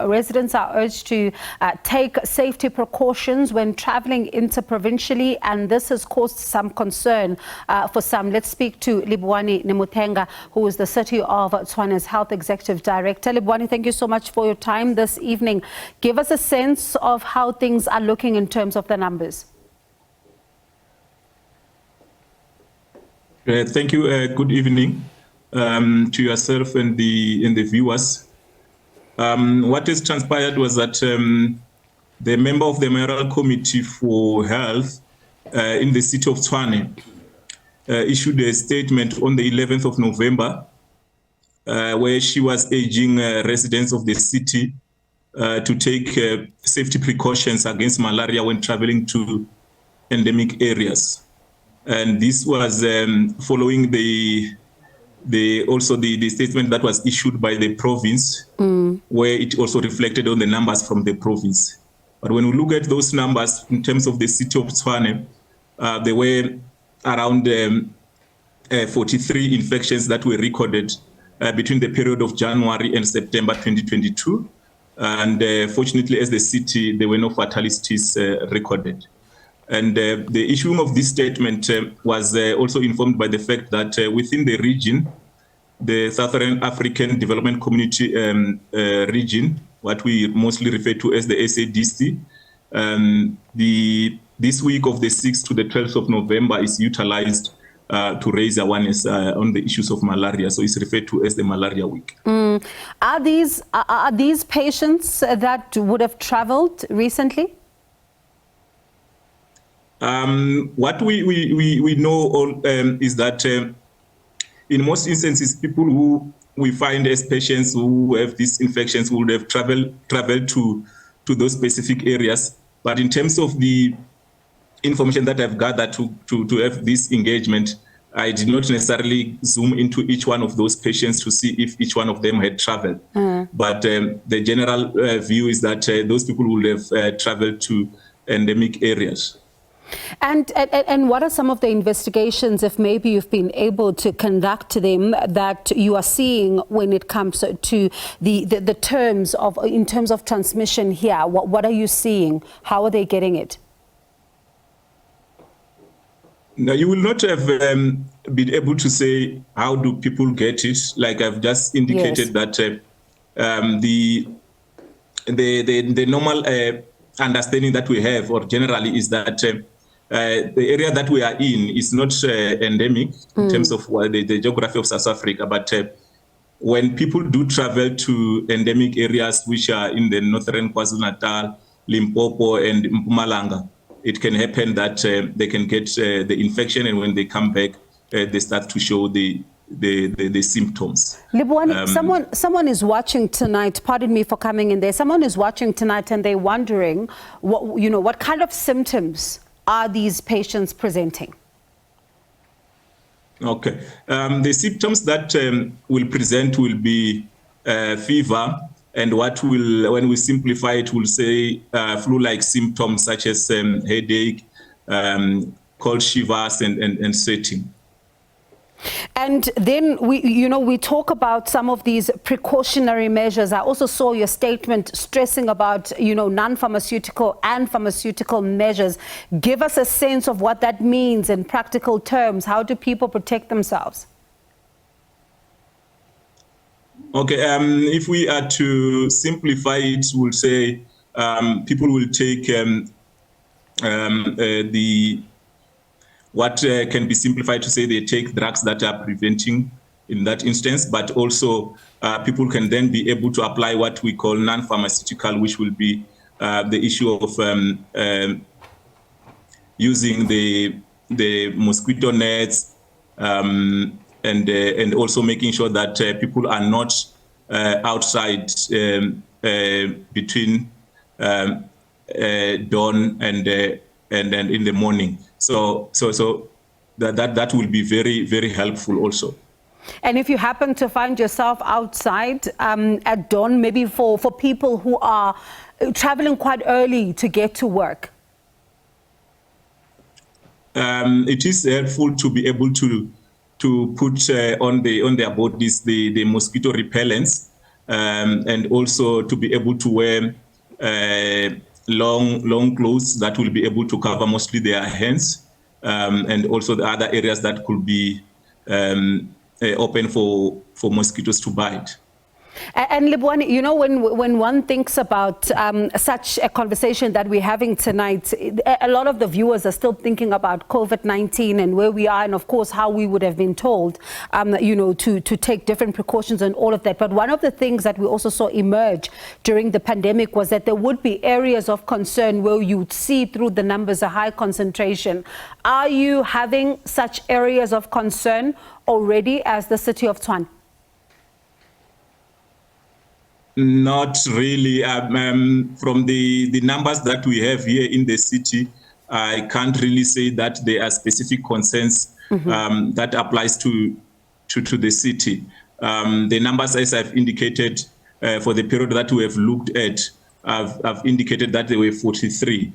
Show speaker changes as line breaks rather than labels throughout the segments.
residents are urged to take safety precautions when traveling inter-provincially, and this has caused some concern for some. Let's speak to Livhuwani Nemuthenga, who is the City of Tshwane's Health Executive Director. Livhuwani, thank you so much for your time this evening. Give us a sense of how things are looking in terms of the numbers.
Thank you. Good evening to yourself and the viewers. What has transpired was that the member of the Mayoral Committee for Health in the City of Tshwane issued a statement on the 11th of November where she was urging residents of the city to take safety precautions against malaria when traveling to endemic areas. And this was following the statement that was issued by the province, where it also reflected on the numbers from the province. But when we look at those numbers in terms of the City of Tshwane, there were around 43 infections that were recorded between the period of January and September 2022. And fortunately, as the city, there were no fatalities recorded. And the issuing of this statement was also informed by the fact that within the region, the Southern African Development Community region, what we mostly refer to as the SABC, this week of the 6th to the 12th of November is utilized to raise awareness on the issues of malaria. So it's referred to as the Malaria Week.
Are these patients that would have traveled recently?
What we know is that in most instances, people who we find as patients who have these infections would have traveled to those specific areas. But in terms of the information that I've gathered to have this engagement, I did not necessarily zoom into each one of those patients to see if each one of them had traveled. But the general view is that those people would have traveled to endemic areas.
And what are some of the investigations, if maybe you've been able to conduct them, that you are seeing when it comes to the terms of, in terms of transmission here? What are you seeing? How are they getting it?
Now, you will not have been able to say how do people get it. Like I've just indicated, yes, that the normal understanding that we have, or generally, is that the area that we are in is not endemic in terms of the geography of South Africa, but when people do travel to endemic areas which are in the northern KwaZulu-Natal, Limpopo, and Mpumalanga, it can happen that they can get the infection, and when they come back, they start to show the symptoms.
Livhuwani, someone is watching tonight. Pardon me for coming in there. Someone is watching tonight, and they're wondering, what kind of symptoms are these patients presenting?
Okay, the symptoms that will present will be fever, and what will, when we simplify it, we'll say flu-like symptoms such as headache, cold shivers, and sweating.
And then we talk about some of these precautionary measures. I also saw your statement stressing about non-pharmaceutical and pharmaceutical measures. Give us a sense of what that means in practical terms. How do people protect themselves?
Okay, if we are to simplify it, we'll say people will take what can be simplified to say they take drugs that are preventing in that instance, but also people can then be able to apply what we call non-pharmaceutical, which will be the issue of using the mosquito nets, and also making sure that people are not outside between dawn and in the morning. So that will be very, very helpful also.
And if you happen to find yourself outside at dawn, maybe for people who are traveling quite early to get to work?
It is helpful to be able to put on their bodies the mosquito repellents, and also to be able to wear long clothes that will be able to cover mostly their hands, and also the other areas that could be open for mosquitoes to bite.
And Livhuwani, you know, when one thinks about such a conversation that we're having tonight, a lot of the viewers are still thinking about COVID-19 and where we are, and of course how we would have been told, you know, to take different precautions and all of that. But one of the things that we also saw emerge during the pandemic was that there would be areas of concern where you'd see through the numbers a high concentration. Are you having such areas of concern already as the City of Tshwane?
Not really. From the numbers that we have here in the city, I can't really say that there are specific concerns that applies to the city. The numbers, as I've indicated, for the period that we have looked at, I've indicated that they were 43.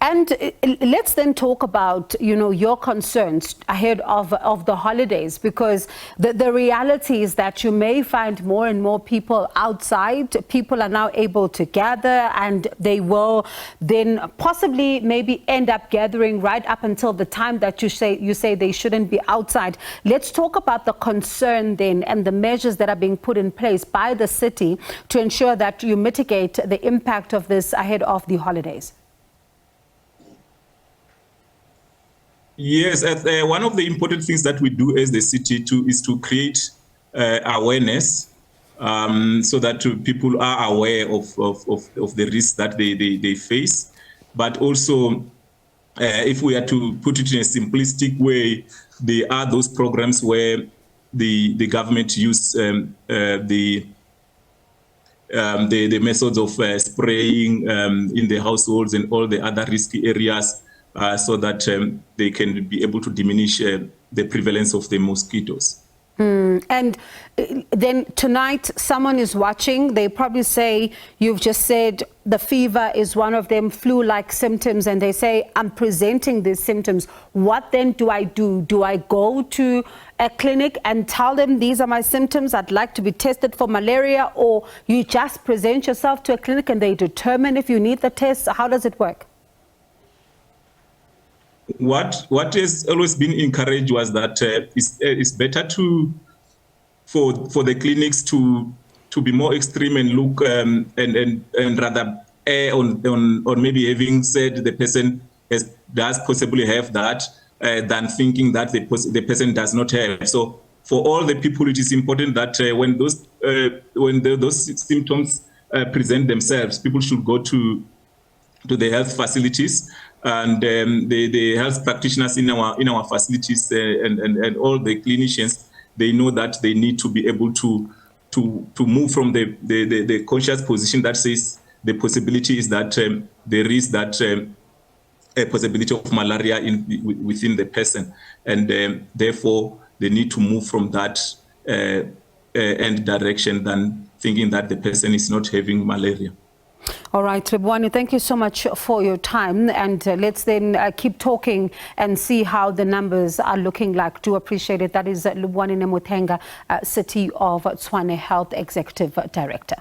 And let's then talk about, you know, your concerns ahead of the holidays, because the reality is that you may find more and more people outside. People are now able to gather, and they will then possibly maybe end up gathering right up until the time that you say they shouldn't be outside. Let's talk about the concern then and the measures that are being put in place by the city to ensure that you mitigate the impact of this ahead of the holidays.
Yes, one of the important things that we do as the city is to create awareness, so that people are aware of the risks that they face. But also, if we are to put it in a simplistic way, there are those programs where the government use the methods of spraying in the households and all the other risky areas, so that they can be able to diminish the prevalence of the mosquitoes.
And then tonight, someone is watching. They probably say, you've just said the fever is one of them, flu-like symptoms, and they say, I'm presenting these symptoms. What then do I do? Do I go to a clinic and tell them these are my symptoms, I'd like to be tested for malaria, or you just present yourself to a clinic and they determine if you need the test? How does it work?
What has always been encouraged was that it's better for the clinics to be more extreme and look and rather err on maybe having said the person does possibly have that, than thinking that the person does not have. So for all the people, it is important that when those symptoms present themselves, people should go to the health facilities, and the health practitioners in our facilities and all the clinicians, they know that they need to be able to move from the conscious position that says the possibility is that there is that a possibility of malaria within the person, and therefore they need to move from that end direction than thinking that the person is not having malaria.
All right, Livhuwani, thank you so much for your time, and let's then keep talking and see how the numbers are looking like. Do appreciate it. That is Livhuwani Nemuthenga, City of Tshwane Health Executive Director.